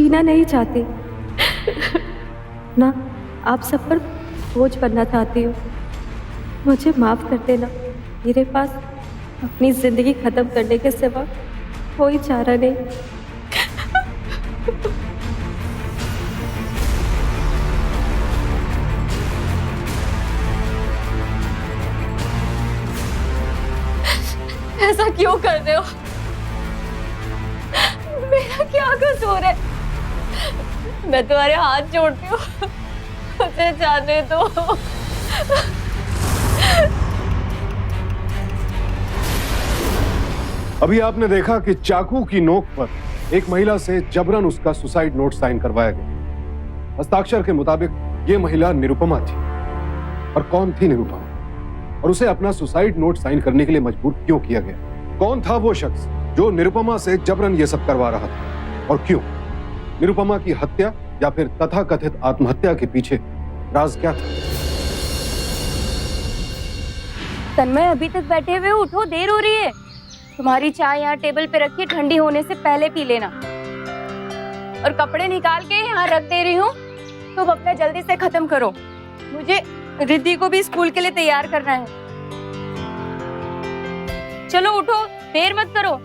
जीना नहीं चाहती ना, आप सब पर बोझ बनना चाहती हूँ। मुझे माफ कर देना। मेरे पास अपनी जिंदगी खत्म करने के सिवा कोई चारा नहीं। ऐसा क्यों कर रहे हो? मेरा क्या कसूर है? मैं तुम्हारे हाथ जोड़ती हूँ, मुझे जाने दो। अभी आपने देखा कि चाकू की नोक पर एक महिला से जबरन उसका सुसाइड नोट साइन करवाया गया। हस्ताक्षर के मुताबिक ये महिला निरुपमा थी। और कौन थी निरुपमा? और उसे अपना सुसाइड नोट साइन करने के लिए मजबूर क्यों किया गया? कौन था वो शख्स जो निरुपमा से जबरन ये सब करवा रहा था? और क्यों? निरुपमा की हत्या या फिर तथाकथित आत्महत्या के पीछे राज क्या था? तन्मय, अभी तक बैठे हुए उठो, देर हो रही है। तुम्हारी चाय यहाँ टेबल पे रखी, ठंडी होने से पहले पी लेना। और कपड़े निकाल के यहाँ रख दे रही हूँ, तुम अपना जल्दी से खत्म करो। मुझे रिद्धि को भी स्कूल के लिए तैयार करना है। चलो उठो, देर मत करो।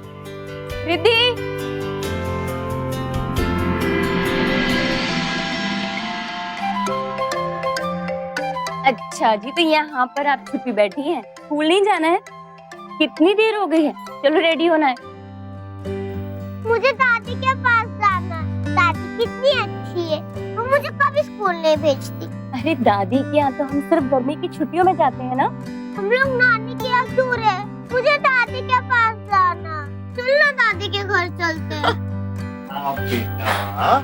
रिद्धि, अच्छा जी, तो यहाँ पर आप छुपी बैठी हैं, स्कूल नहीं जाना है? कितनी देर हो गई है? चलो रेडी होना है। मुझे दादी के पास जाना है। दादी कितनी अच्छी है, वो मुझे कभी स्कूल नहीं भेजती। अरे दादी के यहाँ तो हम सिर्फ गर्मी की छुट्टियों में जाते हैं ना। हम लोग नानी के यहाँ दूर है, मुझे दादी के पास जाना। चलो दादी के घर चलते हैं। बेटा,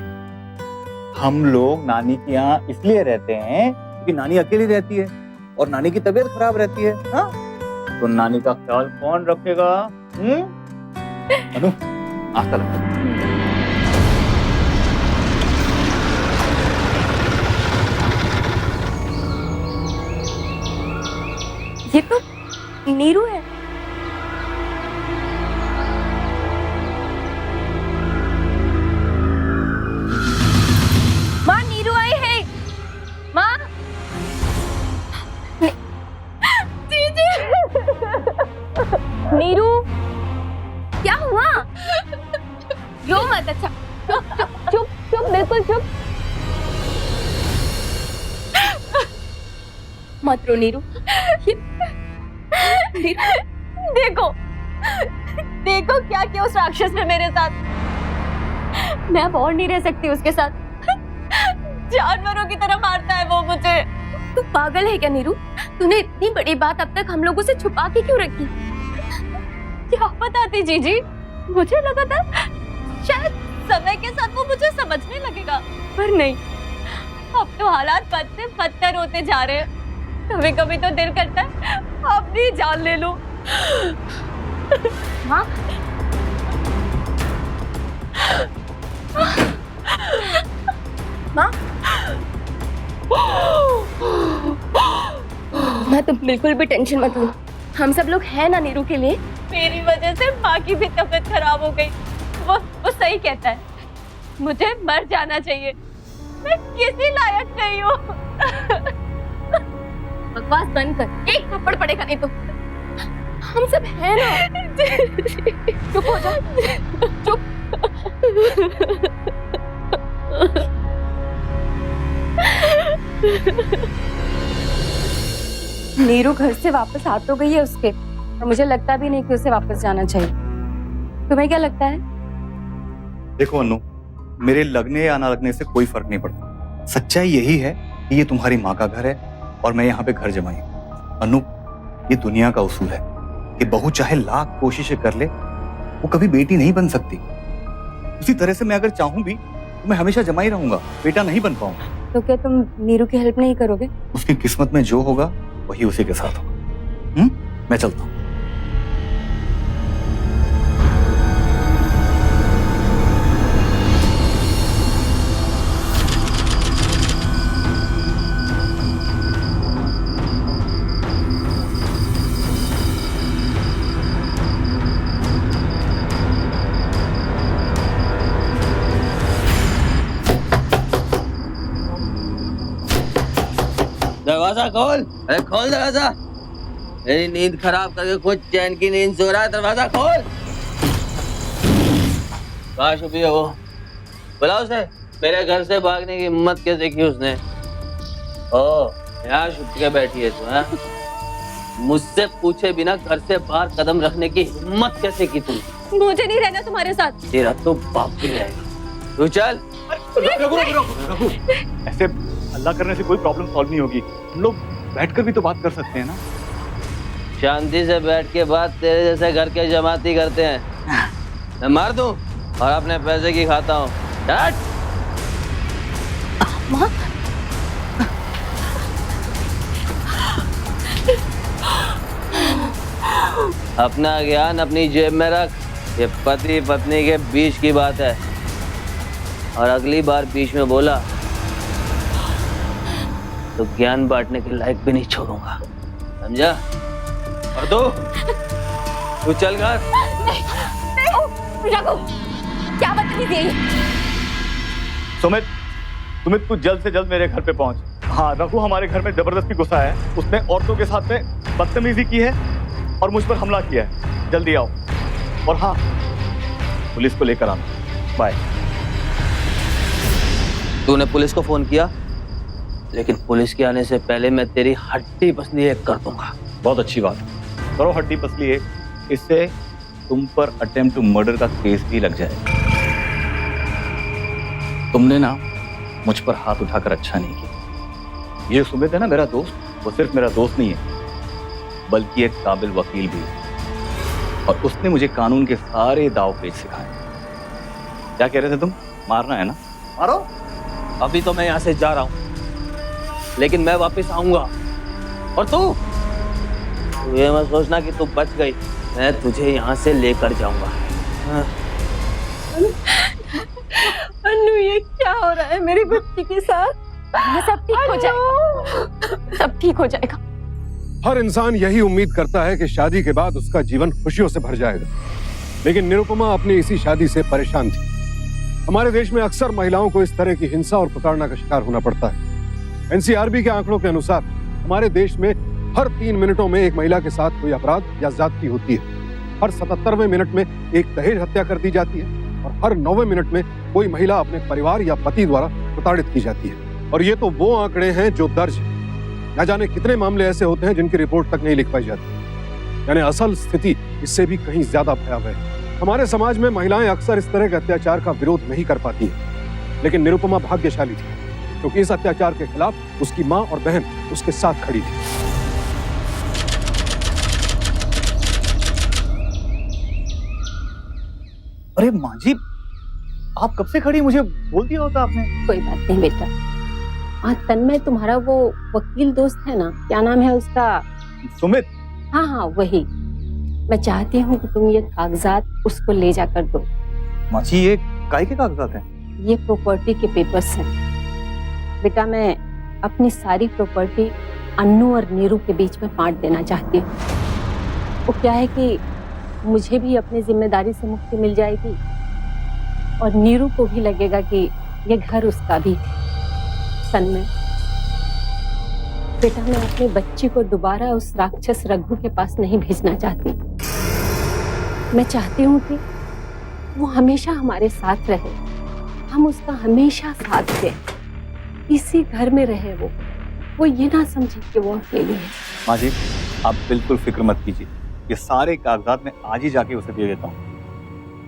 हम लोग नानी के यहाँ इसलिए रहते हैं क्योंकि नानी अकेली रहती है और नानी की तबीयत खराब रहती है। हाँ? तो नानी का ख्याल कौन रखेगा? अनु, नाश्ता लगा। ये तो नीरू है। माँ, नीरू आई है। माँ, जीजी। नीरू, क्या हुआ? रो मत। अच्छा, चुप चुप चुप चुप, बिल्कुल चुप। मत रो नीरू। देखो देखो क्या किया उस राक्षस ने मेरे साथ। मैं अब और नहीं रह सकती उसके साथ। जानवरों की तरह मारता है वो मुझे। तू पागल है क्या नीरू? तूने इतनी बड़ी बात अब तक हम लोगों से छुपा के क्यों रखी? क्या बताती जीजी? मुझे लगा था शायद समय के साथ वो मुझे समझने लगेगा, पर नहीं। अब तो हालात बद से बदतर होते जा रहे हैं। कभी कभी तो दिल करता है अपनी जान ले लूं। माँ, माँ, मैं तुम बिल्कुल भी टेंशन मत लो। हम सब लोग हैं ना नीरू के लिए। मेरी वजह से माँ की भी तबीयत खराब हो गई। वो सही कहता है, मुझे मर जाना चाहिए। मैं किसी लायक नहीं हूँ। बकवास बंद कर, एक थप्पड़ पड़ेगा नहीं तो। हम सब हैं ना। चुप हो जा, चुप। नीरू घर से वापस आ तो गई है उसके, और मुझे लगता भी नहीं कि उसे वापस जाना चाहिए। तुम्हें क्या लगता है? देखो अनु, मेरे लगने या ना लगने से कोई फर्क नहीं पड़ता। सच्चाई यही है कि ये तुम्हारी माँ का घर है और मैं यहाँ पे घर जमाई हूँ। अनु, ये दुनिया का उसूल है कि बहू चाहे लाख कोशिशें कर ले, वो कभी बेटी नहीं बन सकती। उसी तरह से मैं अगर चाहूँ भी तो मैं हमेशा जमाई रहूंगा, बेटा नहीं बन पाऊंगा। तो क्या तुम नीरू की हेल्प नहीं करोगे? उसकी किस्मत में जो होगा वही उसी के साथ होगा। मैं चलता हूँ। दरवाजा खोल, अरे खोल दरवाजा। मेरी नींद खराब करके खुद चैन की नींद सो रहा है, दरवाजा खोल। कहाँ छुपी है वो? बुलाओ उसे। मेरे घर से भागने की हिम्मत कैसे की उसने? ओ, यहाँ छुप के बैठी है तू? हाँ, मुझसे पूछे बिना घर से बाहर कदम रखने की हिम्मत कैसे की तू? मुझे नहीं रहना तुम्हारे साथ। तेरा तो बाप भी रहेगा। तू चल। रघु, ऐसे हल्ला करने से कोई प्रॉब्लम सॉल्व नहीं होगी। हम लोग बैठकर भी तो बात कर सकते हैं ना। शांति से बैठ के बात तेरे जैसे घर के जमाती करते हैं। मैं मार दूं और अपने पैसे की खाता हूँ। माँ, अपना ज्ञान अपनी जेब में रख। ये पति पत्नी के बीच की बात है, और अगली बार बीच में बोला तो ज्ञान बांटने के लायक भी नहीं छोड़ूंगा, समझा? और तू चल घर। रघु, क्या बदतमीजी है ये? सुमित, तू जल्द से जल्द मेरे घर पे पहुंच। हाँ, रघु हमारे घर में जबरदस्ती घुसा है। उसने औरतों के साथ में बदतमीजी की है और मुझ पर हमला किया है। जल्दी आओ। और हाँ, पुलिस को लेकर आना। बाय। तूने पुलिस को फोन किया, लेकिन पुलिस के आने से पहले मैं तेरी हड्डी पसली एक कर दूंगा। बहुत अच्छी बात, करो हड्डी पसली एक। इससे तुम पर अटेम्प्ट टू मर्डर का केस भी लग जाएगा। तुमने ना मुझ पर हाथ उठाकर अच्छा नहीं किया। ये सुमित है ना, मेरा दोस्त, वो सिर्फ मेरा दोस्त नहीं है बल्कि एक काबिल वकील भी है, और उसने मुझे कानून के सारे दाव पेच सिखाए। क्या कह रहे थे तुम? मारना है ना, मारो। अभी तो मैं यहां से जा रहा हूं, लेकिन मैं वापस आऊंगा। और तू ये मत सोचना कि तू बच गई, मैं तुझे यहाँ से लेकर जाऊंगा। हाँ। अन्नू, ये क्या हो रहा है मेरी बच्ची के साथ? सब ठीक हो जाएगा, सब ठीक हो जाएगा। हर इंसान यही उम्मीद करता है कि शादी के बाद उसका जीवन खुशियों से भर जाएगा, लेकिन निरुपमा अपनी इसी शादी से परेशान थी। हमारे देश में अक्सर महिलाओं को इस तरह की हिंसा और प्रताड़ना का शिकार होना पड़ता है। एनसीआरबी के आंकड़ों के अनुसार हमारे देश में हर 3 मिनटों में एक महिला के साथ कोई अपराध या ज्यादती होती है। हर 77वें मिनट में एक दहेज हत्या कर दी जाती है, और हर 9वें मिनट में कोई महिला अपने परिवार या पति द्वारा प्रताड़ित की जाती है। और ये तो वो आंकड़े हैं जो दर्ज है। न जाने कितने मामले ऐसे होते हैं जिनकी रिपोर्ट तक नहीं लिख पाई जाती। यानी असल स्थिति इससे भी कहीं ज्यादा भयावह है। हमारे समाज में महिलाएं अक्सर इस तरह के अत्याचार का विरोध नहीं कर पाती हैं, लेकिन निरुपमा भाग्यशाली थी, क्योंकि इस अत्याचार के खिलाफ उसकी माँ और बहन उसके साथ खड़ी थी। अरे माँ जी, आप कब से खड़ी? मुझे बोल दिया होता आपने। कोई बात नहीं बेटा। हाँ, तन्मय तुम्हारा वो वकील दोस्त है ना, क्या नाम है उसका? सुमित। हाँ हाँ, वही। मैं चाहती हूँ कि तुम ये कागजात उसको ले जाकर दो। माँ जी, ये काय के कागजात हैं? ये प्रॉपर्टी के पेपर्स हैं बेटा। मैं अपनी सारी प्रॉपर्टी अन्नू और नीरू के बीच में बांट देना चाहती हूँ। वो क्या है कि मुझे भी अपनी जिम्मेदारी से मुक्ति मिल जाएगी, और नीरू को भी लगेगा कि ये घर उसका भी है। तन्मय बेटा, मैं अपनी बच्ची को दोबारा उस राक्षस रघु के पास नहीं भेजना चाहती। मैं चाहती हूँ कि वो हमेशा हमारे साथ रहे, हम उसका हमेशा साथ दें, इसी घर में रहे। वो ये ना समझे कि वो अकेली है। माँ जी, आप बिल्कुल फिक्र मत कीजिए। ये सारे कागजात मैं आज ही जाके उसे दे देता हूँ।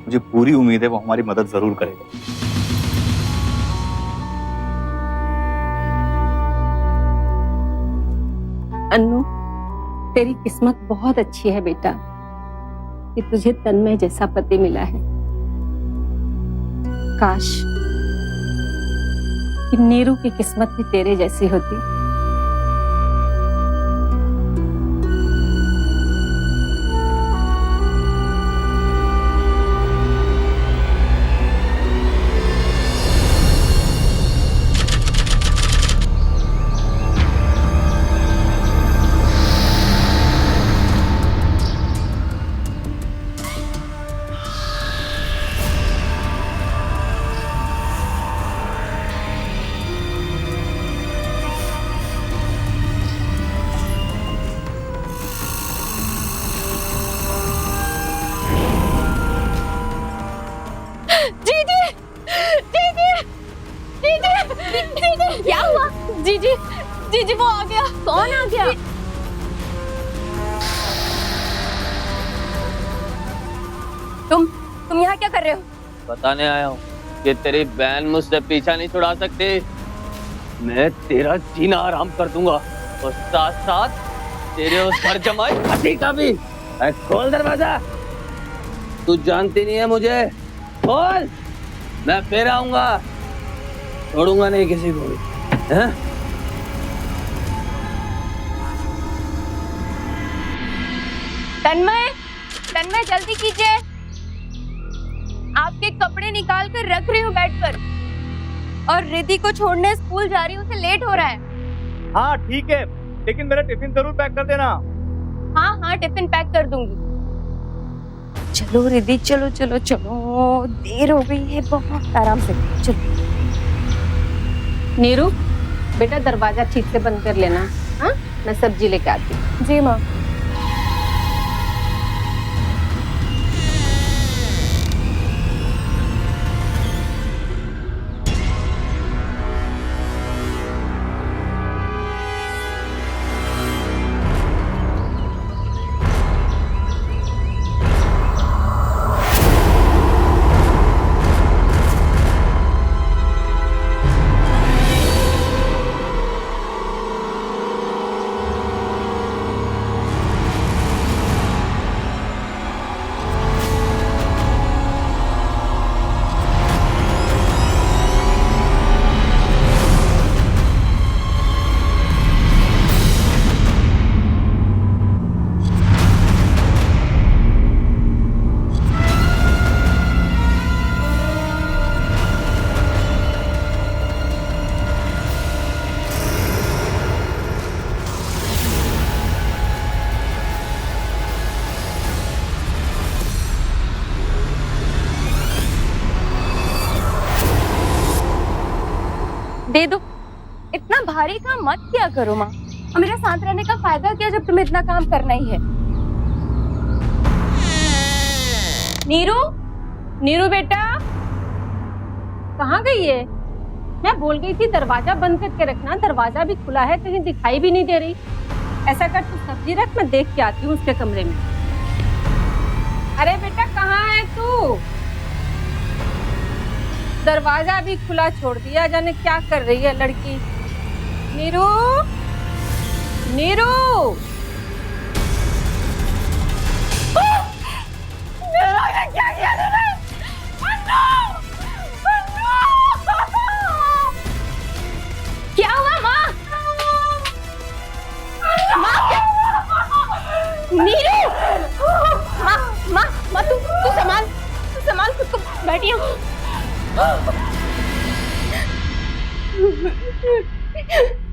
मुझे पूरी उम्मीद है वो हमारी मदद जरूर करेगा। अन्नू, तेरी किस्मत बहुत अच्छी है बेटा कि तुझे तन्मय जैसा पति मिला है। काश कि नीरू की किस्मत भी तेरे जैसी होती। जी जी जी जी, वो आ गया। कौन आ गया? तुम यहाँ क्या कर रहे हो? बताने आया हूँ कि तेरी बहन मुझसे पीछा नहीं छुड़ा सकती। मैं तेरा जीना आराम कर दूंगा और साथ साथ तेरे उस घर जमाई हड्डी का भी। खोल दरवाजा। तू जानती नहीं है मुझे। खोल, मैं फिर आऊंगा, छोड़ूंगा नहीं किसी को भी। हैं? तन्मय जल्दी कीजिए। आपके कपड़े निकाल कर रख रही हूँ बेड पर, और रिद्धि को छोड़ने स्कूल जा रही हूँ, उसे लेट हो रहा है। हाँ ठीक है, लेकिन मेरा टिफिन जरूर पैक कर देना। हाँ हाँ, टिफिन पैक कर दूंगी। चलो रिद्धि, चलो चलो चलो, देर हो गई है बहुत। आराम से चलो। नीरू, बेटा दरवाजा ठीक से बंद कर लेना। हाँ, मैं सब्जी लेके आती हूँ। जी माँ। दे दो। इतना भारी काम मत किया करो माँ, और मेरा साथ रहने का फायदा क्या जब तुम्हें इतना काम करना ही है। नीरू, नीरू बेटा, कहाँ गई है? मैं बोल गई थी दरवाजा बंद करके रखना, दरवाजा भी खुला है, कहीं दिखाई भी नहीं दे रही। ऐसा कर, तू सब्जी रख, मैं देख के आती हूँ उसके कमरे में। अरे बेटा कहाँ है तू? दरवाजा भी खुला छोड़ दिया, जाने क्या कर रही है लड़की। नीरू, नीरू, क्या किया तूने? क्या हुआ माँ? माँ नीरू, माँ तू संभाल खुद को, बैठी हूँ।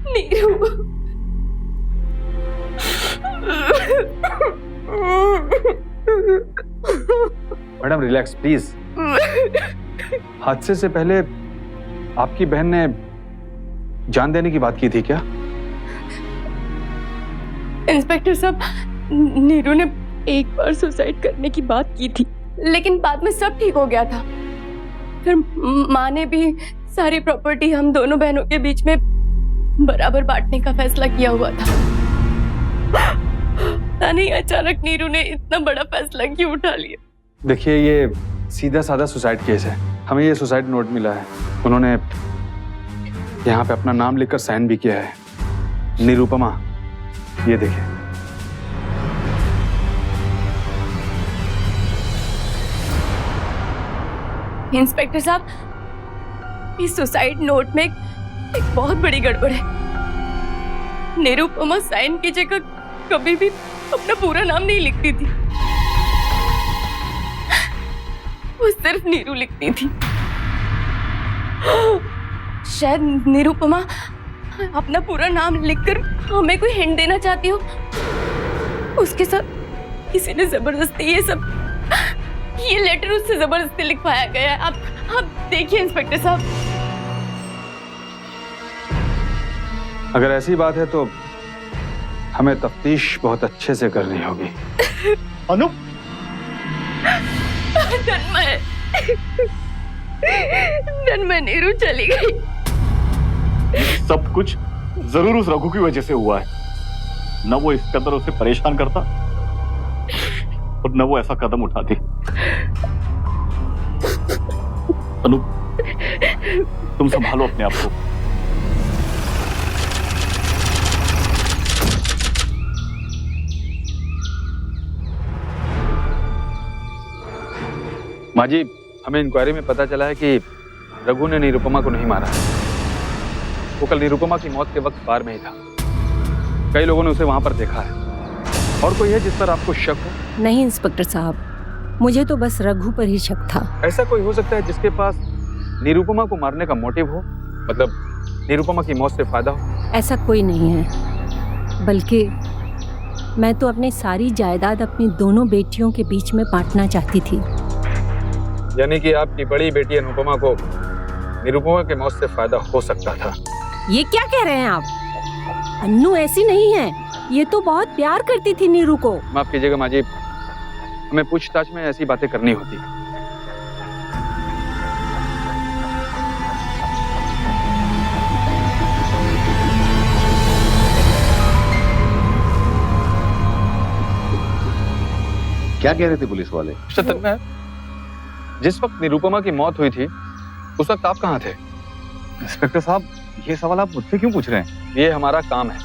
Neeru, madam relax please. हादसे से पहले आपकी बहन ने जान देने की बात की थी क्या? इंस्पेक्टर साहब, नीरू ने एक बार सुसाइड करने की बात की थी, लेकिन बाद में सब ठीक हो गया था। फिर माँ ने भी सारी प्रॉपर्टी हम दोनों बहनों के बीच में बराबर बांटने का फैसला किया हुआ था। पता नहीं अचानक नीरू ने इतना बड़ा फैसला क्यों उठा लिया। देखिए, ये सीधा साधा सुसाइड केस है। हमें ये सुसाइड नोट मिला है, उन्होंने यहाँ पे अपना नाम लिखकर साइन भी किया है। निरुपमा, ये देखिए। इंस्पेक्टर साहब, इस सुसाइड नोट में एक बहुत बड़ी गड़बड़ है। निरुपमा साइन की जगह कभी भी अपना पूरा नाम नहीं लिखती थी, वो सिर्फ नीरू लिखती थी। शायद निरुपमा अपना पूरा नाम लिखकर हमें कोई हिंट देना चाहती हो। उसके साथ किसी ने जबरदस्ती ये लेटर उससे जबरदस्ती लिखवाया गया है। आप देखिए इंस्पेक्टर साहब। अगर ऐसी बात है तो हमें तफ्तीश बहुत अच्छे से करनी होगी। अनु, तन्मय नीरू चली गई। सब कुछ जरूर उस रघु की वजह से हुआ है। न वो इस कदर उसे परेशान करता और न वो ऐसा कदम उठाती। अनु, तुम संभालो अपने आप को। माँ जी, हमें इंक्वायरी में पता चला है कि रघु ने निरुपमा को नहीं मारा। वो कल निरुपमा की मौत के वक्त बार में ही था। कई लोगों ने उसे वहां पर देखा है। और कोई है जिस पर आपको शक हो? नहीं इंस्पेक्टर साहब, मुझे तो बस रघु पर ही शक था। ऐसा कोई हो सकता है जिसके पास निरुपमा को मारने का मोटिव हो, मतलब निरुपमा की मौत से फायदा हो? ऐसा कोई नहीं है, बल्कि मैं तो अपनी सारी जायदाद अपनी दोनों बेटियों के बीच में बांटना चाहती थी। यानी कि आपकी बड़ी बेटी अनुपमा को निरुपमा की मौत से फायदा हो सकता था। ये क्या कह रहे हैं आप? अन्नू ऐसी नहीं है, ये तो बहुत प्यार करती थी नीरू को। माफ कीजिएगा माँ जी, हमें पूछताछ में ऐसी बातें करनी होती। क्या कह रहे थे पुलिस वाले? जिस वक्त निरुपमा की मौत हुई थी उस वक्त आप कहाँ थे? इंस्पेक्टर साहब, ये सवाल आप मुझसे क्यों पूछ रहे हैं? ये हमारा काम है।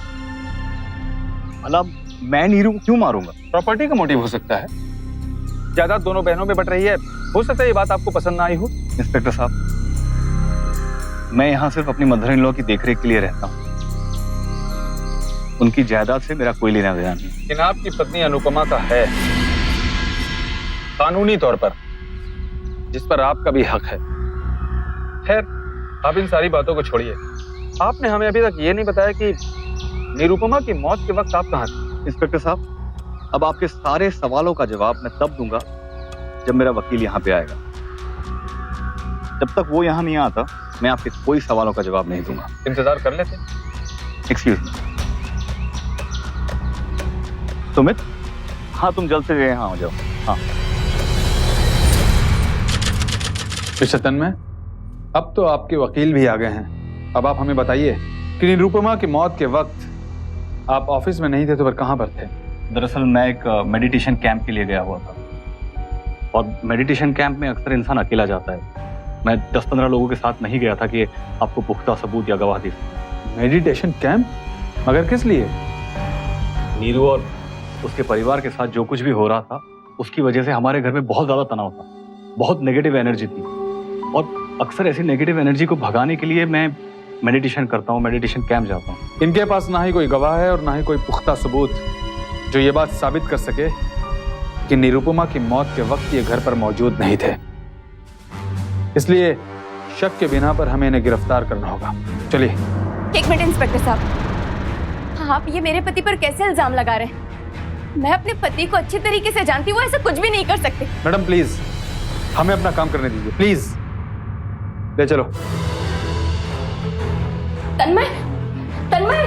मतलब मैं नीरू को क्यों मारूंगा? प्रॉपर्टी का मोटिव हो सकता है। जायदाद दोनों बहनों में बट रही है, हो सकता है ये बात आपको पसंद ना आई हो। इंस्पेक्टर साहब, मैं यहाँ सिर्फ अपनी मदर इन लॉ की देखरेख के लिए रहता हूँ। उनकी जायदाद से मेरा कोई लेना देना नहीं। लेकिन आपकी पत्नी अनुपमा का है, कानूनी तौर पर, जिस पर आपका भी हक है। खैर, आप इन सारी बातों को छोड़िए। आपने हमें अभी तक ये नहीं बताया कि निरुपमा की मौत के वक्त आप कहाँ थे? इंस्पेक्टर साहब, अब आपके सारे सवालों का जवाब मैं तब दूंगा जब मेरा वकील यहाँ पे आएगा। जब तक वो यहाँ नहीं आता, मैं आपके कोई सवालों का जवाब नहीं दूंगा। इंतजार कर लेते। Excuse me. सुमित, हाँ तुम जल्द से यहाँ आ जाओ। हाँ मिस्टर तन्मय, अब तो आपके वकील भी आ गए हैं। अब आप हमें बताइए कि निरुपमा की मौत के वक्त आप ऑफिस में नहीं थे तो फिर कहाँ पर थे? दरअसल मैं एक मेडिटेशन कैंप के लिए गया हुआ था, और मेडिटेशन कैंप में अक्सर इंसान अकेला जाता है। मैं 10-15 लोगों के साथ नहीं गया था कि आपको पुख्ता सबूत या गवाह दे सकूं। Meditation camp? मगर किस लिए? नीरू और उसके परिवार के साथ जो कुछ भी हो रहा था, उसकी वजह से हमारे घर में बहुत ज्यादा तनाव था, बहुत नेगेटिव एनर्जी थी। और अक्सर ऐसी नेगेटिव एनर्जी को भगाने के लिए मैं मेडिटेशन करता हूँ, मेडिटेशन कैंप जाता हूँ। इनके पास ना ही कोई गवाह है और ना ही कोई पुख्ता सबूत जो ये बात साबित कर सके कि निरुपमा की मौत के वक्त ये घर पर मौजूद नहीं थे। इसलिए शक के बिना पर हमें इन्हें गिरफ्तार करना होगा। चलिए। एक मिनट इंस्पेक्टर साहब, आप ये मेरे पति पर कैसे इल्जाम लगा रहे हैं? मैं अपने पति को अच्छी तरीके से जानती हूँ, वो ऐसा कुछ भी नहीं कर सकते। मैडम प्लीज, हमें अपना काम करने दीजिए प्लीज। ले चलो। तन्मय, तन्मय,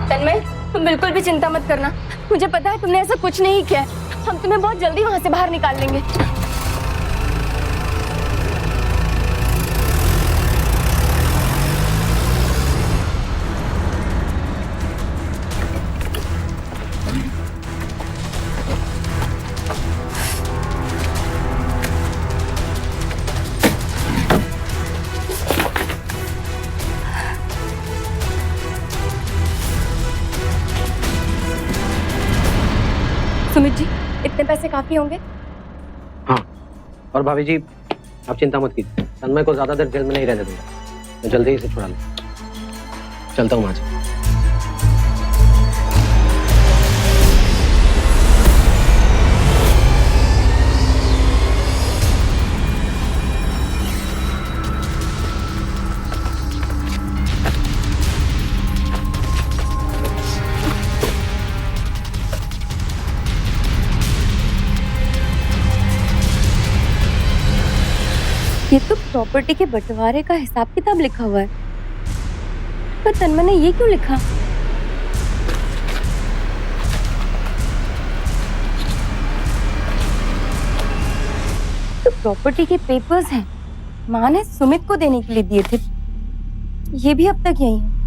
तन्मय, तुम बिल्कुल भी चिंता मत करना। मुझे पता है तुमने ऐसा कुछ नहीं किया है। हम तुम्हें बहुत जल्दी वहां से बाहर निकाल लेंगे। सुमित जी, इतने पैसे काफी होंगे? हाँ, और भाभी जी आप चिंता मत कीजिए, तन्मय को ज्यादा देर जेल में नहीं रहने दूंगा। मैं जल्दी ही इसे छुड़ा लूँ। चलता हूँ आज। ये तो प्रॉपर्टी के बंटवारे का हिसाब किताब लिखा हुआ है, पर तन्मय ने ये क्यों लिखा? तो प्रॉपर्टी के पेपर्स हैं, माँ ने सुमित को देने के लिए दिए थे। ये भी अब तक यही है।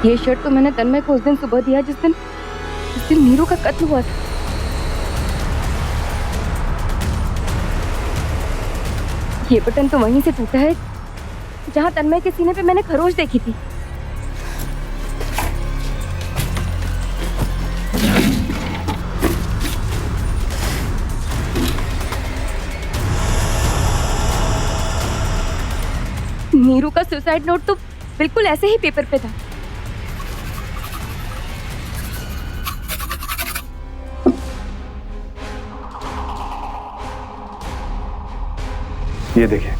ये शर्ट तो मैंने तन्मय को उस दिन सुबह दिया जिस दिन नीरू का कत्ल हुआ था। ये बटन तो वहीं से टूटा है जहां तन्मय के सीने पे मैंने खरोच देखी थी। नीरू का सुसाइड नोट तो बिल्कुल ऐसे ही पेपर पे था। ये देखिए,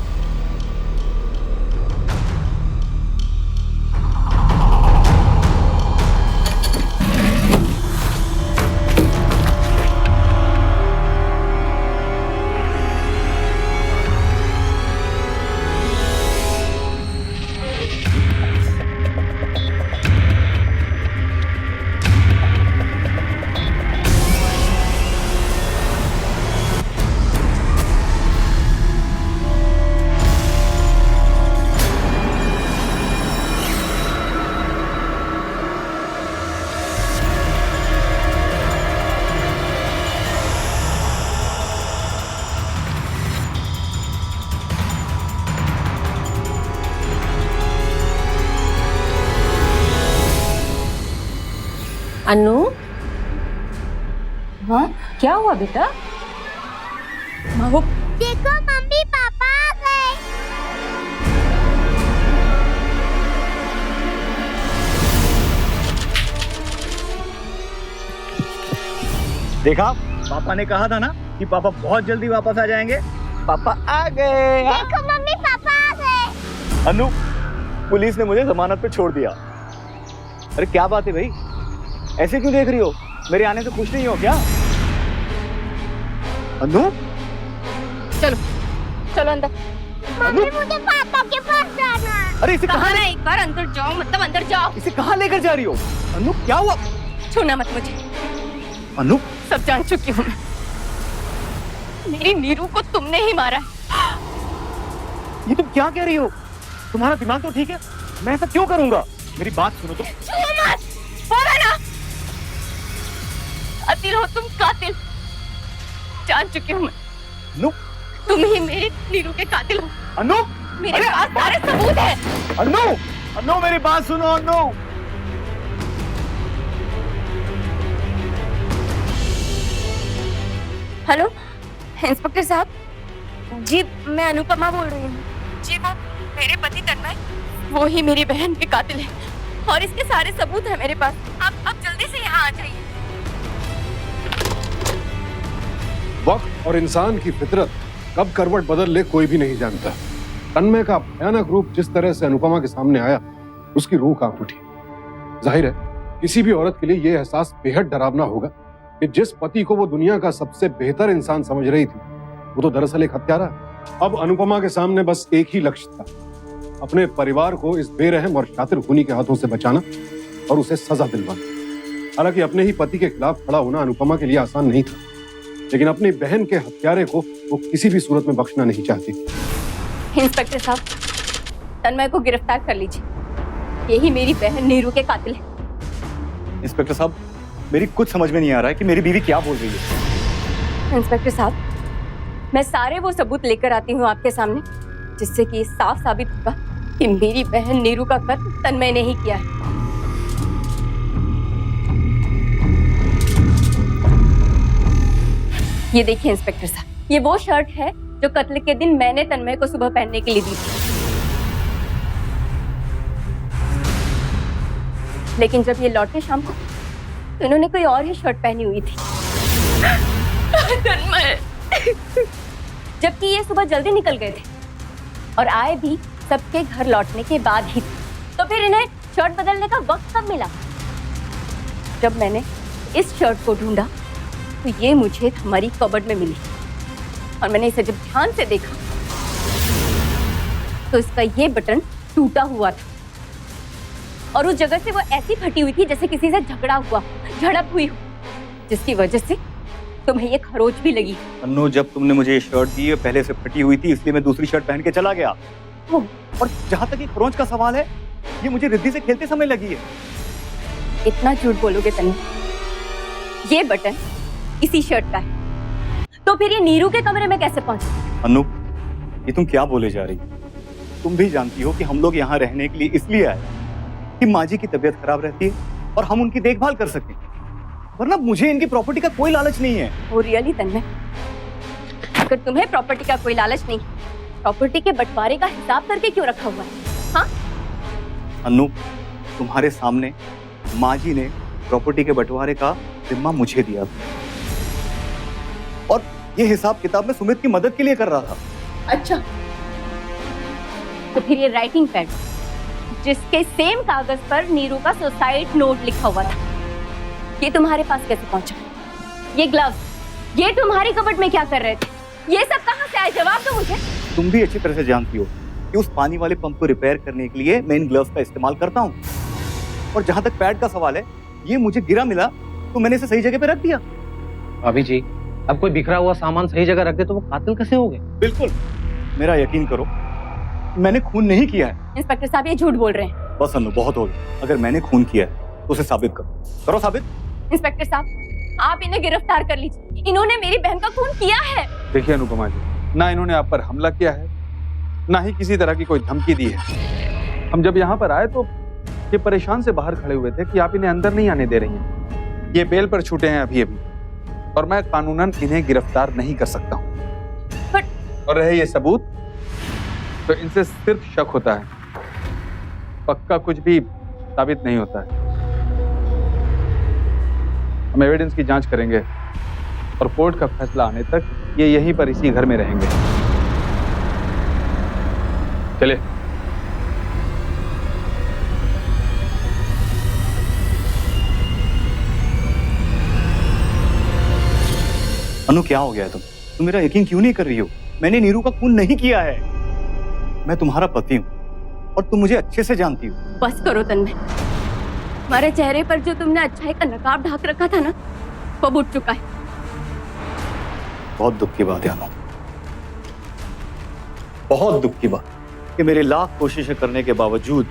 अनु, हाँ क्या हुआ बेटा? देखो मम्मी पापा आ गए। देखा, पापा ने कहा था ना कि पापा बहुत जल्दी वापस आ जाएंगे। पापा आ गए। देखो मम्मी पापा आ गए। अनु, पुलिस ने मुझे जमानत पे छोड़ दिया। अरे क्या बात है भाई, ऐसे क्यों देख रही हो? मेरे आने से खुश नहीं हो क्या? अनु, चलो चलो अंदर। मम्मी मुझे पापा के पास जाना है। अरे इसे कहाँ ना एक बार अंदर जाओ, मतलब अंदर जाओ। इसे कहाँ लेकर जा रही हो? अनु क्या हुआ? छूना मत मुझे। अनु, सब जान चुकी हूँ मैं। मेरी नीरू को तुमने ही मारा है। ये तुम क्या कह रही हो? तुम्हारा दिमाग तो ठीक है? मैं ऐसा क्यों करूंगा? मेरी बात सुनो तो। छू मत, बोला ना। कातिल हो तुम, कातिल। जान चुकी हूँ मैं। अनु, तुम ही मेरी नीरू के कातिल हो। अनु, मेरे पास सारे सबूत हैं। अनु, अनु मेरी बात सुनो अनु। हेलो इंस्पेक्टर साहब जी, मैं अनुपमा बोल रही हूँ जी। वो मेरे पति तन्मय, वो ही मेरी बहन के कातिल है और इसके सारे सबूत हैं मेरे पास। आप जल्दी से यहाँ आ जाइए। वक्त और इंसान की फितरत कब करवट बदल ले कोई भी नहीं जानता। तन्मय का भयानक रूप जिस तरह से अनुपमा के सामने आया, उसकी रूह कांप उठी। जाहिर है किसी भी औरत के लिए यह एहसास बेहद डरावना होगा कि जिस पति को वो दुनिया का सबसे बेहतर इंसान समझ रही थी, वो तो दरअसल एक हत्यारा है। अब अनुपमा के सामने बस एक ही लक्ष्य था, अपने परिवार को इस बेरहम और शातिर खूनी के हाथों से बचाना और उसे सजा दिलवाना। हालांकि अपने ही पति के खिलाफ खड़ा होना अनुपमा के लिए आसान नहीं था, लेकिन अपनी बहन के हत्यारे को वो किसी भी सूरत में बख्शना नहीं चाहती। इंस्पेक्टर साहब, तन्मय को गिरफ्तार कर लीजिए। यही मेरी बहन नीरू के कातिल है। इंस्पेक्टर साहब, मेरी कुछ समझ में नहीं आ रहा है कि मेरी बीवी क्या बोल रही है। इंस्पेक्टर साहब, मैं सारे वो सबूत लेकर आती हूँ आपके सामने, जिससे कि साफ साबित होगा कि मेरी बहन नीरू का कत्ल तन्मय ने ही किया है। ये देखिए इंस्पेक्टर साहब, ये वो शर्ट है जो कत्ल के दिन मैंने तन्मय को सुबह पहनने के लिए दी थी। लेकिन जब ये लौटे शाम को, तो इन्होंने कोई और ही शर्ट पहनी हुई थी। तन्मय। जबकि ये सुबह जल्दी निकल गए थे और आए भी सबके घर लौटने के बाद ही। तो फिर इन्हें शर्ट बदलने का वक्त कब मिला? जब मैंने इस शर्ट को ढूंढा तो ये मुझे हमारी कबर्ड में मिली और मैंने इसे जब ध्यान से देखा तो इसका ये बटन टूटा हुआ था और उस जगह से वो ऐसी फटी हुई थी जैसे किसी से झगड़ा हुआ, झड़प हुई हो, जिसकी वजह से तुम्हें ये खरोच भी लगी। अनु, जब तुमने मुझे ये शर्ट दी है पहले से फटी हुई थी, इसलिए मैं दूसरी शर्ट पहन के चला गया। और जहां तक ये खरोंच का सवाल है, ये मुझे रिद्धि से खेलते समय लगी है। इतना झूठ बोलोगे तन्वी? ये बटन इसी शर्ट का है, तो फिर ये नीरू के कमरे में कैसे पहुंचा? अनु, ये तुम क्या बोले जा रही हो? तुम भी जानती हो कि हम लोग यहाँ रहने के लिए इसलिए आए कि माँ जी की तबीयत खराब रहती है और हम उनकी देखभाल कर सकें, वरना मुझे इनकी प्रॉपर्टी का कोई लालच नहीं है। Oh really Tanvi? अगर तुम्हें प्रॉपर्टी का कोई लालच नहीं, प्रॉपर्टी के बंटवारे का हिसाब करके क्यों रखा हुआ है? हाँ? अनु, तुम्हारे सामने माँ जी ने प्रॉपर्टी के बंटवारे का जिम्मा मुझे दिया था और ये हिसाब किताब में सुमित की मदद के लिए कर रहा था। अच्छा, तो फिर ये राइटिंग पैड जिसके सेम कागज पर नीरू का सुसाइड नोट लिखा हुआ था, ये तुम्हारे पास कैसे पहुंचा? ये ग्लव्स ये तुम्हारी कबर्ड में क्या कर रहे थे? ये सब कहां से आए? जवाब दो मुझे। तुम भी अच्छी तरह से जानती हो कि उस पानी वाले पंप को रिपेयर करने के लिए मैं इन ग्लव्स का इस्तेमाल करता हूँ। और जहां तक पैड का सवाल है, ये मुझे गिरा मिला तो मैंने इसे सही जगह पे रख दिया। भाभी जी, अब कोई बिखरा हुआ सामान सही जगह रख दे तो वो कातिल कैसे हो गए? बिल्कुल, मेरा यकीन करो, मैंने खून नहीं किया है। इंस्पेक्टर साहब ये झूठ बोल रहे हैं। बस अनु, बहुत हो गया। अगर मैंने खून किया है तो उसे साबित करो। करो साबित। इंस्पेक्टर साहब, आप इन्हें गिरफ्तार कर लीजिए, इन्होंने मेरी बहन का खून किया है। देखिए अनुपमा जी, ना इन्होंने आप पर हमला किया है, ना ही किसी तरह की कोई धमकी दी है। हम जब यहाँ पर आए तो ये परेशान से बाहर खड़े हुए थे कि आप इन्हें अंदर नहीं आने दे रही हैं। ये बेल पर छूटे हैं अभी अभी, और मैं कानूनन इन्हें गिरफ्तार नहीं कर सकता हूँ। और रहे ये सबूत, तो इनसे सिर्फ शक होता है, पक्का कुछ भी साबित नहीं होता है। हम एविडेंस की जांच करेंगे और कोर्ट का फैसला आने तक ये यहीं पर इसी घर में रहेंगे। चले। अनु, क्या हो गया है? तुम मेरा यकीन क्यों नहीं कर रही हो? मैंने नीरू का खून नहीं किया है। मैं तुम्हारा पति हूँ और तुम मुझे अच्छे से जानती हो। बस करो तन्वी, हमारे चेहरे पर जो तुमने अच्छाई का नकाब ढाक रखा था ना, वो उठ चुका है। बहुत दुख की बात है अनु, बहुत दुख की बात कि मेरे लाख कोशिशें करने के बावजूद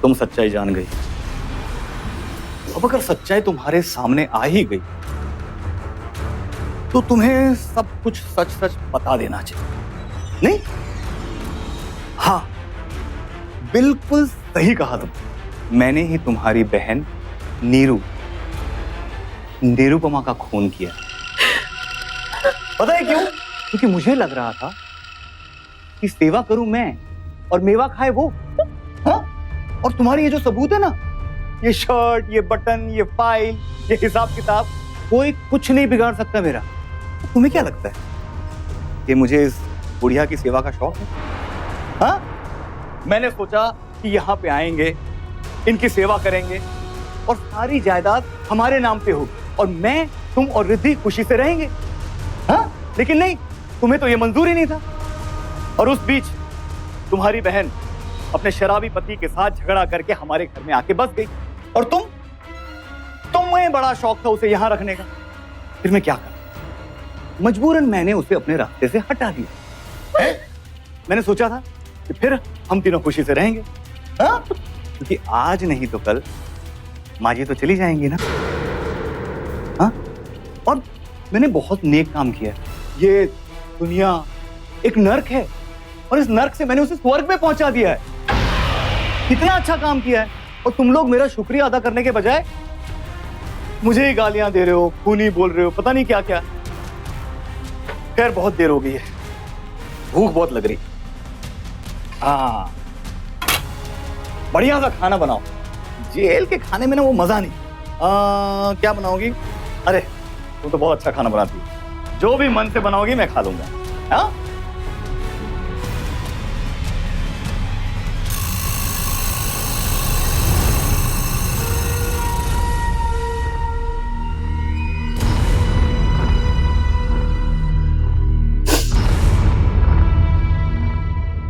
तुम सच्चाई जान गई। अब अगर सच्चाई तुम्हारे सामने आ ही गई तो तुम्हें सब कुछ सच सच बता देना चाहिए, नहीं? हाँ, बिल्कुल सही कहा तुम। मैंने ही तुम्हारी बहन निरुपमा का खून किया। पता है क्यों? क्योंकि मुझे लग रहा था कि सेवा करूं मैं और मेवा खाए वो। हाँ? और तुम्हारी ये जो सबूत है ना, ये शर्ट, ये बटन, ये फाइल, ये हिसाब किताब, कोई कुछ नहीं बिगाड़ सकता मेरा। तुम्हें क्या लगता है कि मुझे इस बुढ़िया की सेवा का शौक है? हाँ? मैंने सोचा कि यहाँ पे आएंगे, इनकी सेवा करेंगे और सारी जायदाद हमारे नाम पे होगी और मैं, तुम और रिद्धि खुशी से रहेंगे। हाँ? लेकिन नहीं, तुम्हें तो ये मंजूर ही नहीं था। और उस बीच तुम्हारी बहन अपने शराबी पति के साथ झगड़ा करके हमारे घर में आके बस गई और तुम्हें बड़ा शौक था उसे यहाँ रखने का। फिर मैं क्या करूं? मजबूरन मैंने उसे अपने रास्ते से हटा दिया। मैंने सोचा था कि फिर हम तीनों खुशी से रहेंगे। हाँ? क्योंकि आज नहीं तो कल माँ जी तो चली जाएंगी ना। हाँ? और मैंने बहुत नेक काम किया। ये दुनिया एक नर्क है और इस नर्क से मैंने उसे स्वर्ग में पहुंचा दिया है। कितना अच्छा काम किया है और तुम लोग मेरा शुक्रिया अदा करने के बजाय मुझे ही गालियां दे रहे हो, खूनी बोल रहे हो, पता नहीं क्या क्या। खैर, बहुत देर हो गई है, भूख बहुत लग रही। हाँ, बढ़िया सा खाना बनाओ। जेल के खाने में ना वो मजा नहीं। क्या बनाओगी? अरे तुम तो बहुत अच्छा खाना बनाती हो, जो भी मन से बनाओगी मैं खा लूंगा। हाँ?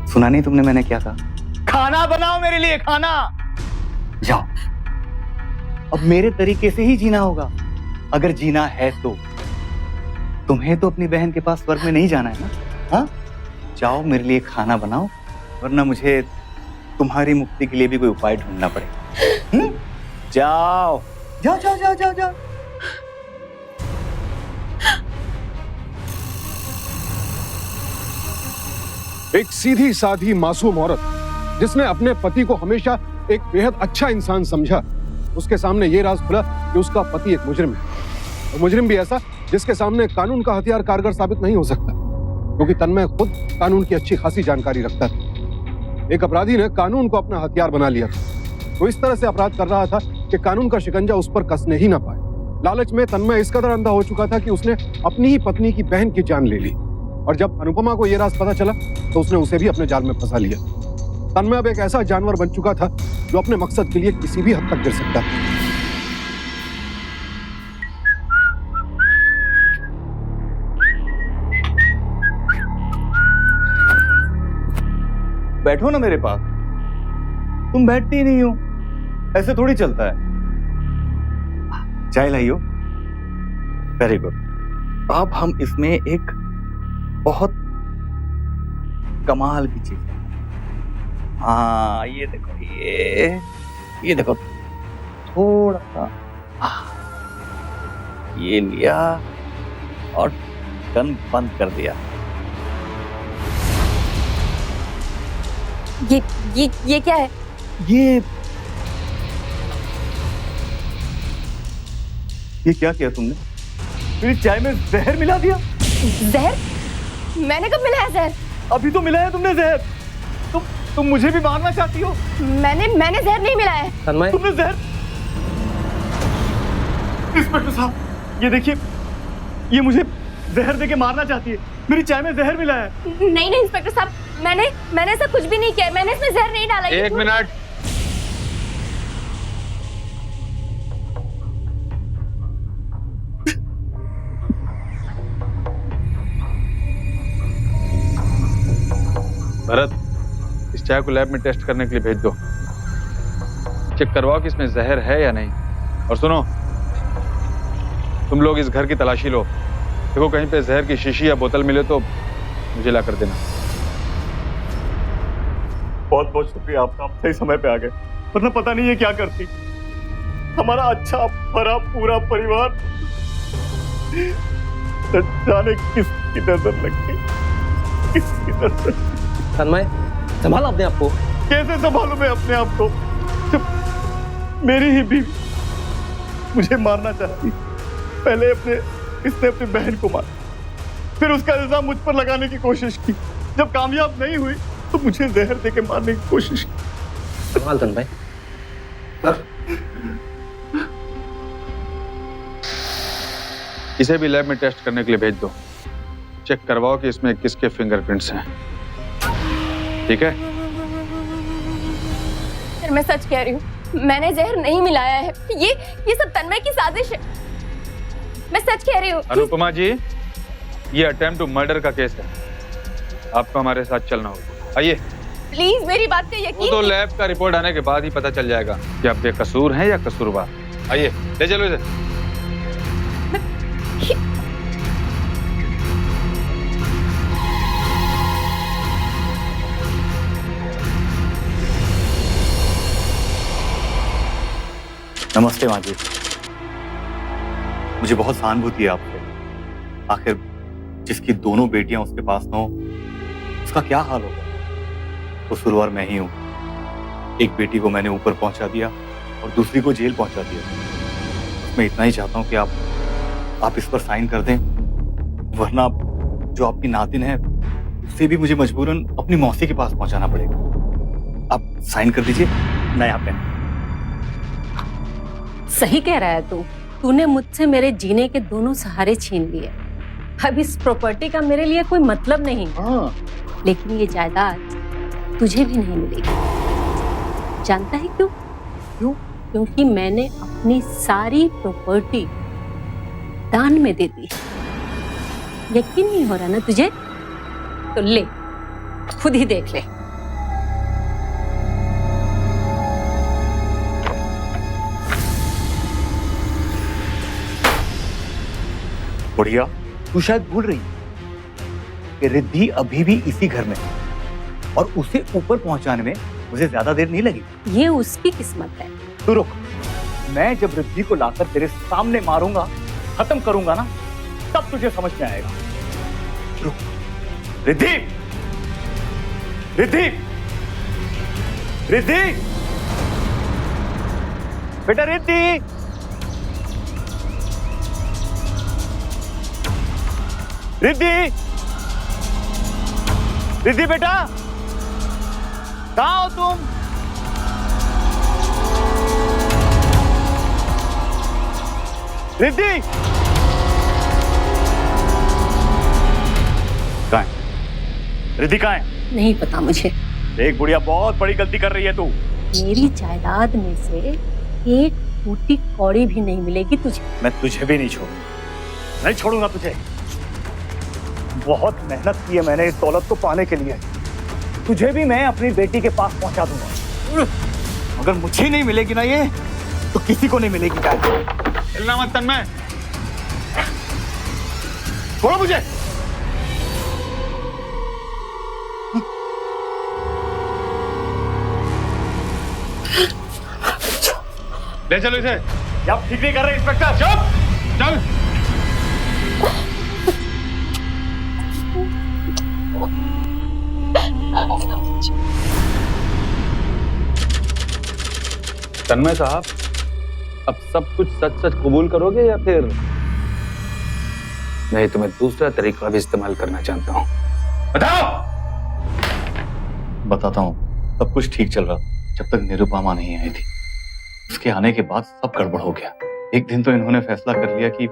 सुना नहीं तुमने मैंने क्या कहा? खाना बनाओ मेरे लिए, खाना। जाओ, अब मेरे तरीके से ही जीना होगा अगर जीना है तो। तुम्हें तो अपनी बहन के पास स्वर्ग में नहीं जाना है ना। हाँ? जाओ मेरे लिए खाना बनाओ, वरना मुझे तुम्हारी मुक्ति के लिए भी कोई उपाय ढूंढना पड़ेगा। जाओ जाओ जाओ जाओ जाओ जाओ। एक सीधी साधी मासूम औरत जिसने अपने पति को हमेशा एक बेहद अच्छा इंसान समझा, उसके सामने ये राज खुला कि उसका पति एक मुजरिम है, और मुजरिम भी ऐसा जिसके सामने कानून का हथियार कारगर साबित नहीं हो सकता, क्योंकि तन्मय खुद कानून की अच्छी खासी जानकारी रखता था। एक अपराधी ने कानून को अपना हथियार बना लिया था। वो इस तरह से अपराध कर रहा था कि कानून का शिकंजा उस पर कसने ही ना पाए। लालच में तन्मय इस कदर अंधा हो चुका था कि उसने अपनी ही पत्नी की बहन की जान ले ली, और जब अनुपमा को यह राज पता चला तो उसने उसे भी अपने जाल में फंसा लिया। तन्मय अब एक ऐसा जानवर बन चुका था जो अपने मकसद के लिए किसी भी हद तक गिर सकता था। बैठो ना मेरे पास, तुम बैठती ही नहीं हो, ऐसे थोड़ी चलता है। चाय लाइयो। Very good. अब हम इसमें एक बहुत कमाल की चीज है। हाँ ये देखो, ये देखो, थोड़ा सा ये लिया और ढक्कन बंद कर दिया। ये क्या है? ये क्या किया तुमने? मेरी चाय में जहर मिला दिया। जहर? मैंने कब मिलाया जहर? अभी तो मिलाया तुमने जहर। तुम मुझे भी मारना चाहती हो? मैंने जहर नहीं मिलाया है। तन्मय, तुमने जहर? इंस्पेक्टर साहब ये देखिए, ये मुझे जहर देके मारना चाहती है। मेरी चाय में जहर मिला है। नहीं इंस्पेक्टर साहब, मैंने ऐसा कुछ भी नहीं किया। मैंने इसमें जहर नहीं डाला। एक मिनट। भरत, इस चाय को लैब में टेस्ट करने के लिए भेज दो। चेक करवाओ कि इसमें जहर है या नहीं। और सुनो, तुम लोग इस घर की तलाशी लो। देखो कहीं पे जहर की शीशी या बोतल मिले तो मुझे ला कर देना। बहुत बहुत शुक्रिया आपका, आप सही समय पे आ गए, वरना पता नहीं ये क्या करती। हमारा अच्छा भरा पूरा परिवार जाने किसकी नजर लग गई, किसकी नजर। तन्मय, संभाल अपने आप को। कैसे संभालूं मैं अपने आप को जब मेरी ही बीवी मुझे मारना चाहती। पहले इसने अपनी बहन को मारा, फिर उसका इल्जाम मुझ पर लगाने की कोशिश की। जब कामयाब नहीं हुई तो मुझे जहर देके मारने की कोशिश की। संभाल तन्मय। इसे भी लैब में टेस्ट करने के लिए भेज दो। चेक करवाओ कि इसमें किसके फिंगरप्रिंट्स हैं। ठीक है? सर मैं सच कह रही हूँ, मैंने जहर नहीं मिलाया है। ये सब तन्मय की साजिश है। मैं सच कह रही हूँ। अनुपमा जी, ये अटेम्प्ट टू मर्डर का केस है, आपको हमारे साथ चलना होगा। आइए। प्लीज मेरी बात का वो यकीन। तो लैब का रिपोर्ट आने के बाद ही पता चल जाएगा कि आप बेकसूर हैं या कसूरवार। आइए, ले चलो इसे। नमस्ते माँ जी, मुझे बहुत सहानुभूति है आपसे। आखिर जिसकी दोनों बेटियां उसके पास न हो, उसका क्या हाल होगा। कसूरवार मैं ही हूं। एक बेटी को मैंने ऊपर पहुंचा दिया और दूसरी को जेल पहुंचा दिया। मैं इतना ही चाहता हूं कि आप इस पर साइन कर दें, वरना जो आपकी नातिन है उसे भी मुझे मजबूरन अपनी मौसी के पास पहुंचाना पड़ेगा। आप साइन कर दीजिए, मैं यहाँ पे। सही कह रहा है तूने मुझसे मेरे जीने के दोनों सहारे छीन लिए। अब इस प्रॉपर्टी का मेरे लिए कोई मतलब नहीं। लेकिन ये जायदाद तुझे भी नहीं मिलेगी। जानता है क्यों? क्योंकि मैंने अपनी सारी प्रॉपर्टी दान में दे दी। यकीन नहीं हो रहा ना तुझे? तो ले, खुद ही देख ले। बढ़िया। तू शायद भूल रही है कि रिद्धि अभी भी इसी घर में है और उसे ऊपर पहुंचाने में मुझे ज्यादा देर नहीं लगी। ये उसकी किस्मत है। तू रुक, मैं जब रिद्धि को लाकर तेरे सामने मारूंगा, खत्म करूंगा ना, तब तुझे समझ में आएगा। रुक, रिद्धि, रिद्धि, रिद्धि, बेटा रिद्धि, रिद्धि, रिद्धि बेटा, कहाँ हो तुम? रिद्धि, कहाँ है? रिद्धि कहाँ है? नहीं पता मुझे। देख बुढ़िया, बहुत बड़ी गलती कर रही है तू। मेरी जायदाद में से एक टूटी कौड़ी भी नहीं मिलेगी तुझे। मैं तुझे भी नहीं छोड़ूंगा, नहीं छोड़ूंगा तुझे। बहुत मेहनत की है मैंने इस दौलत को पाने के लिए। तुझे भी मैं अपनी बेटी के पास पहुंचा दूंगा। अगर मुझे नहीं मिलेगी ना ये, तो किसी को नहीं मिलेगी। क्या हिलना मत तन्मय। छोड़ो मुझे। ले चलो इसे। आप ठीक नहीं कर रहे इंस्पेक्टर। चुप, चल। तन्मय साहब, अब सब कुछ सच सच कबूल करोगे या फिर मैं तुम्हें दूसरा तरीका भी इस्तेमाल करना चाहता हूं? बताओ। बताता हूँ। सब कुछ ठीक चल रहा जब तक निरुपमा नहीं आई थी। उसके आने के बाद सब गड़बड़ हो गया। एक दिन तो इन्होंने फैसला कर लिया कि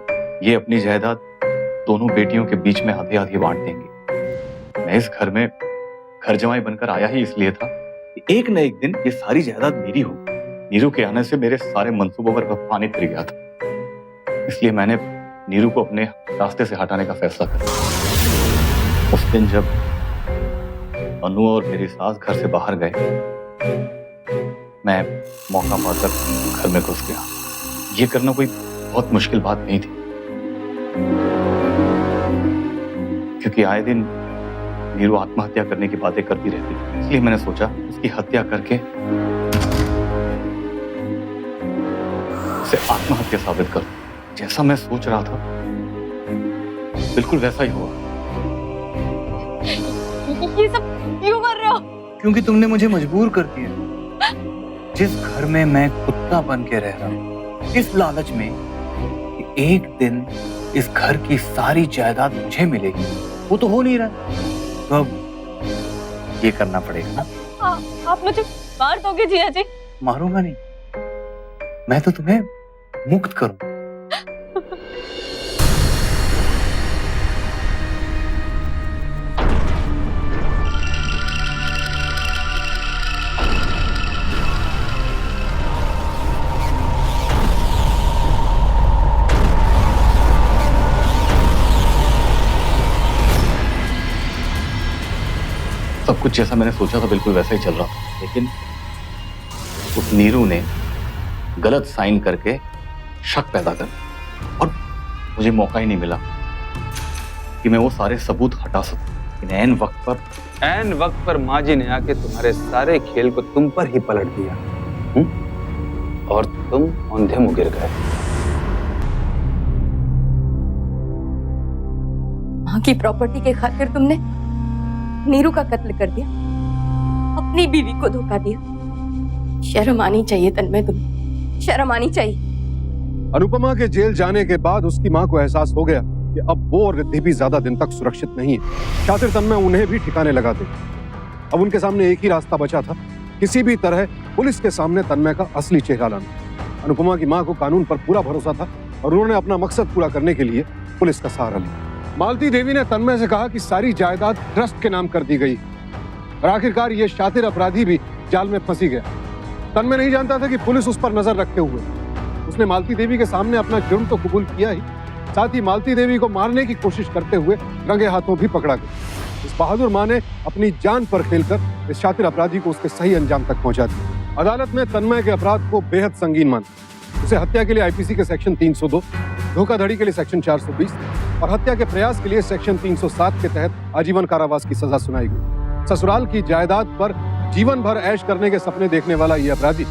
ये अपनी जायदाद दोनों बेटियों के बीच में आधी आधी बांट देंगे। मैं इस घर में घर जमाई बनकर आया ही इसलिए था कि एक न एक दिन ये सारी जायदाद मेरी हो। नीरू के आने से मेरे सारे मंसूबों पर पानी फिर गया था। इसलिए मैंने नीरू को अपने रास्ते से हटाने का फैसला किया। उस दिन जब अनु और मेरी सास घर से बाहर गए, मैं मौका पाकर घर में घुस गया। ये करना कोई बहुत मुश्किल बात नहीं थी, क्योंकि आए दिन नीरू आत्महत्या करने की बातें करती रहती थी। इसलिए मैंने सोचा उसकी हत्या करके उसे आत्महत्या साबित कर। जैसा मैं सोच रहा था बिल्कुल वैसा ही हुआ। ये सब क्यों कर रहे हो? क्योंकि तुमने मुझे मजबूर कर दिया। जिस घर में मैं कुत्ता बन के रह रहा हूं, इस लालच में कि एक दिन इस घर की सारी जायदाद मुझे मिलेगी, वो तो हो नहीं रहा। तो अब ये करना पड़ेगा ना। आप मुझे मार दोगे जिया जी? मारूंगा नहीं, मैं तो तुम्हें मुक्त करूं। सब कुछ जैसा मैंने सोचा था बिल्कुल वैसा ही चल रहा था, लेकिन उस नीरू ने गलत साइन करके शक पैदा कर, और मुझे मौका ही नहीं मिला कि मैं वो सारे सबूत हटा सकूं। ऐन वक्त पर माँ जी ने आके तुम्हारे सारे खेल को तुम पर ही पलट दिया, और तुम औंधे मुँह गिर गए। माँ की प्रॉपर्टी के खातिर तुमने नीरू का कत्ल कर दिया, अपनी बीवी को धोखा दिया। शर्म आनी चाहिए तन्मय, तुम्हें शर्म आनी चाहिए। अनुपमा के जेल जाने के बाद उसकी मां को एहसास हो गया कि अब वो और रिद्धि भी ज्यादा दिन तक सुरक्षित नहीं है। शातिर तन्मय उन्हें भी ठिकाने लगा दे। अब उनके सामने एक ही रास्ता बचा था, किसी भी तरह पुलिस के सामने तन्मय का असली चेहरा लाना। अनुपमा की मां को कानून पर पूरा भरोसा था और उन्होंने अपना मकसद पूरा करने के लिए पुलिस का सहारा लिया। मालती देवी ने तन्मय से कहा कि सारी जायदाद ट्रस्ट के नाम कर दी गई, और आखिरकार ये शातिर अपराधी भी जाल में फंसी गया। तन्मय नहीं जानता था कि पुलिस उस पर नजर रखते हुए उसने मालती देवी के सामने अपना जुर्म तो कबूल किया ही, साथ ही मालती देवी को मारने की कोशिश करते हुए रंगे हाथों भी पकड़ा गया। इस बहादुर मां ने अपनी जान पर खेलकर इस शातिर अपराधी को उसके सही अंजाम तक पहुंचा दिया। अदालत ने तन्मय के अपराध को बेहद संगीन माना। उसे हत्या के लिए आईपीसी के सेक्शन 302, धोखाधड़ी के लिए सेक्शन 420 और हत्या के प्रयास के लिए सेक्शन 307 के तहत आजीवन कारावास की सजा सुनाई गई। ससुराल की जायदाद पर जीवन भर ऐश करने के सपने देखने वाला ये अपराधी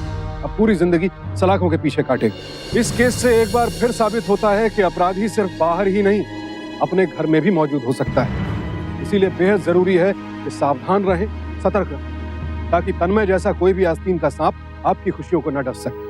अब पूरी जिंदगी सलाखों के पीछे काटेगा। इस केस से एक बार फिर साबित होता है कि अपराधी सिर्फ बाहर ही नहीं, अपने घर में भी मौजूद हो सकता है। इसीलिए बेहद जरूरी है कि सावधान रहें, सतर्क रहें, ताकि तन्मय जैसा कोई भी आस्तीन का सांप आपकी खुशियों को न डस सके।